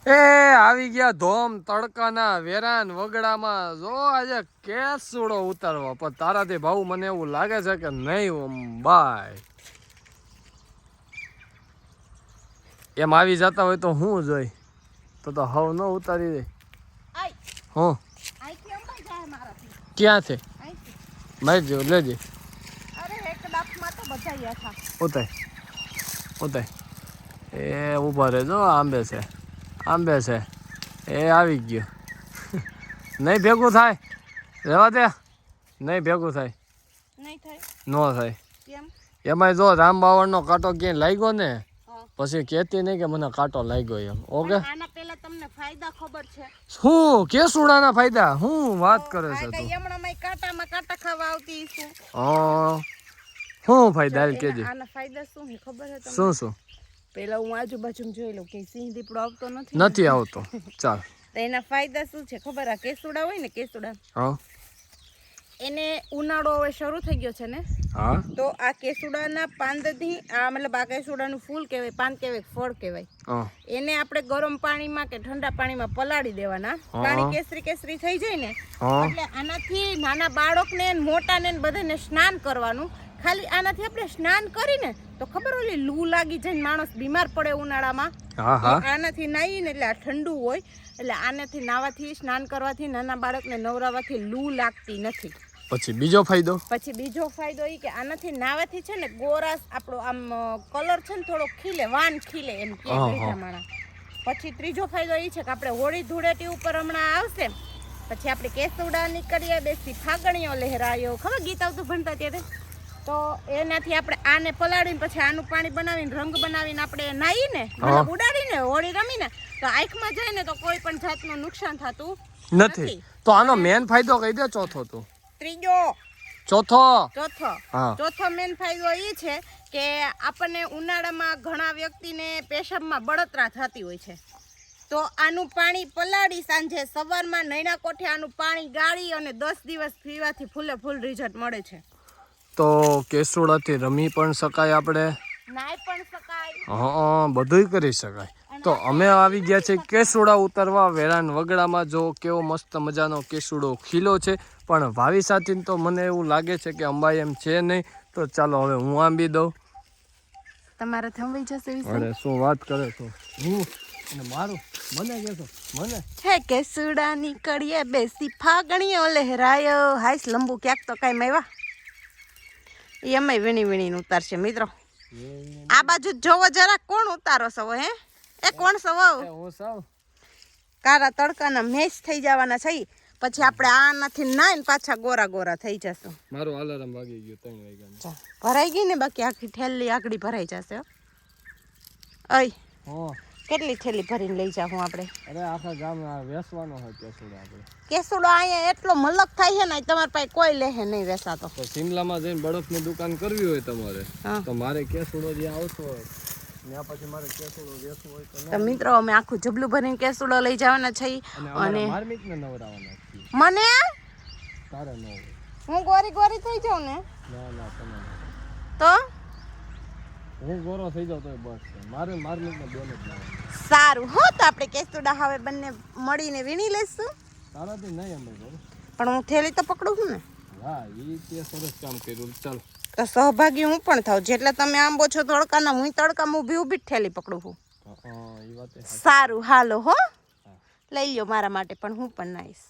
એ આવી ગયા ધોમ તડકાના વેરાન વગડામાં જો આજે કેસુડો ઉતારવા પણ તારાથી ભાવ મને એવું લાગે છે કે નહીં બાય એમ આવી જતા હોય તો હું જોઈ તો હવ ન ઉતારી દે હું ક્યાં છે મારી જો લેજે ઉતાર ઉતાર એ ઉભા રહેજો આંબે છે આંબે છે એ આવી ગયો નહીં ભેગું થાય રહેવા દે નહીં ભેગું થાય ન થાય એમાંય જો રામબાવળનો કાંટો ક્યાંય લાગ્યો ને પછી કહેતી નહીં કે મને કાંટો લાગ્યો એમ ઓકે આના પહેલા તમને ફાયદા ખબર છે શું કેસુડાના ફાયદા હું વાત કરે છે તું યમણામાં કાંટામાં કાંટા ખાવા આવતી શું શું ફાયદા કેજે આના ફાયદા શું છે ખબર છે તમને શું શું પેલા હું આજુબાજુ જોઈ લઉં કે સિંહ દીપડો આવતો નથી આવતો ચાલ તો એના ફાયદા શું છે ખબર આ કેસુડા હોય ને કેસુડા હા એને ઉનાળો હવે શરૂ થઈ ગયો છે ને હા તો આ કેસુડાના પાંદથી આ મતલબ આ કેસુડાનું ફૂલ કહેવાય પાન કહેવાય ફળ કહેવાય એને આપણે ગરમ પાણીમાં કે ઠંડા પાણીમાં પલાળી દેવાના પાણી કેસરી કેસરી થઈ જાય ને એટલે આનાથી નાના બાળકને મોટાને બધાને સ્નાન કરવાનું ખાલી આનાથી આપણે સ્નાન કરીને તો ખબર ઓલી લૂ લાગી જાય માણસ બીમાર પડે ઉનાળામાં આનાથી નાહીએ ને એટલે આ ઠંડુ હોય એટલે આનાથી નાવાથી સ્નાન કરવાથી નાના બાળકને નવરાવાથી લૂ લાગતી નથી પછી બીજો ફાયદો એ કે આનાથી નાવાથી છે ને ગોરાસ આપણો આમ કલર છે ને થોડો ખીલે વાન ખીલે એમ કે પછી ત્રીજો ફાયદો એ છે કે આપણે હોળી ધૂળેટી ઉપર હમણાં આવશે પછી આપણે કેસુડા નીકળીએ બેસી ફાગણીઓ લહેરાયો ખબર ગીત આવતું ભણતા ત્યારે તો એનાથી આપણે આને પલાળીને પછી આનું પાણી બનાવીને રંગ બનાવીને આપણે નાહીને મતલબ ઉડાડીને હોળી રમીને તો આંખમાં જાય ને તો કોઈ પણ જાતનું નુકસાન થતું નથી તો આનો મેન ફાયદો કહી દે ચોથો તો ચોથો મેન ફાયદો એ છે કે આપણને ઉનાળામાં ઘણા વ્યક્તિને પેશાબમાં બળતરા થતી હોય છે તો આનું પાણી પલાળી સાંજે સવારમાં નૈણા કોઠે આનું પાણી ગાળી અને 10 દિવસ પીવાથી ફૂલે ફૂલ રિઝલ્ટ મળે છે તો કેસુડાથી રમી પણ શકાય આપણે નાઈ પણ શકાય હા બધુંય કરી શકાય તો અમે આવી ગયા છે કેસુડા ઉતારવા વેરાન વગડામાં જો કેવો મસ્ત મજાનો કેસુડો ખીલો છે પણ ભાવી સાથી તો મને એવું લાગે છે કે અંબાઈ એમ છે નહીં તો ચાલો હવે હું આંબી દઉં તમારે થંભાઈ જશે અરે શું વાત કરે છો હું અને મારું મને કહેશો મને હે કેસુડા નીકળીએ બેસી ફાગણીઓ લહેરાયો હાઈસ લંબુ ક્યાંક તો કાંઈ મેવા એ અમે વીણી વીણીને ઉતારશે મિત્રો આ બાજુ જોવો જરા કોણ ઉતારો છો હે એ કોણ છો કારા તડકાના મેચ થઈ જવાના છે પછી આપણે આનાથી નાઈને પાછા ગોરા ગોરા થઈ જશું મારું અલાર્મ વાગી ગયું 3 વાગ્યાનું ભરાઈ ગઈ ને બાકી આખી થેલી આગળી ભરાઈ જશે કેટલી થેલી ભરીને લઈ જાઉં આપણે અરે આખા ગામ વેસવાનો હોય કેસુડો આપણે કેસુડો અહીંયા એટલો મલક થાય છે ને તમારી પાસે કોઈ લેહે નહીં વેસાતો તો સિમલામાં જઈને બરફની દુકાન કરવી હોય તમારે તો મારે કેસુડો જે આવતો હોય ત્યાં પછી મારે કેસુડો વેચવો હોય તો મિત્રો અમે આખું જબલું ભરીને કેસુડો લઈ જવાના છે અને માર્મિકને નવરાવાના છે મને તારે ન હોય હું ગોરી ગોરી થઈ જાઉં ને ના તમે તો હું ગોરો થઈ જાઉં તો બસ મારે માર્મિકને બેન જ ના સારું હો તો આપણે કેસુડા હવે બંને મળીને વીણી લેશું તારાથી નહીં અમે પણ હું થેલી તો પકડું છું ને હા એ તે સરસ કામ કર્યું ચાલ તો સહભાગી હું પણ થાઉં જેટલા તમે આંબો છો તડકાના હું તડકામાં ઊભી જ થેલી પકડું છું સારું હાલો હો લઈ લ્યો મારા માટે પણ હું પણ નાઈશ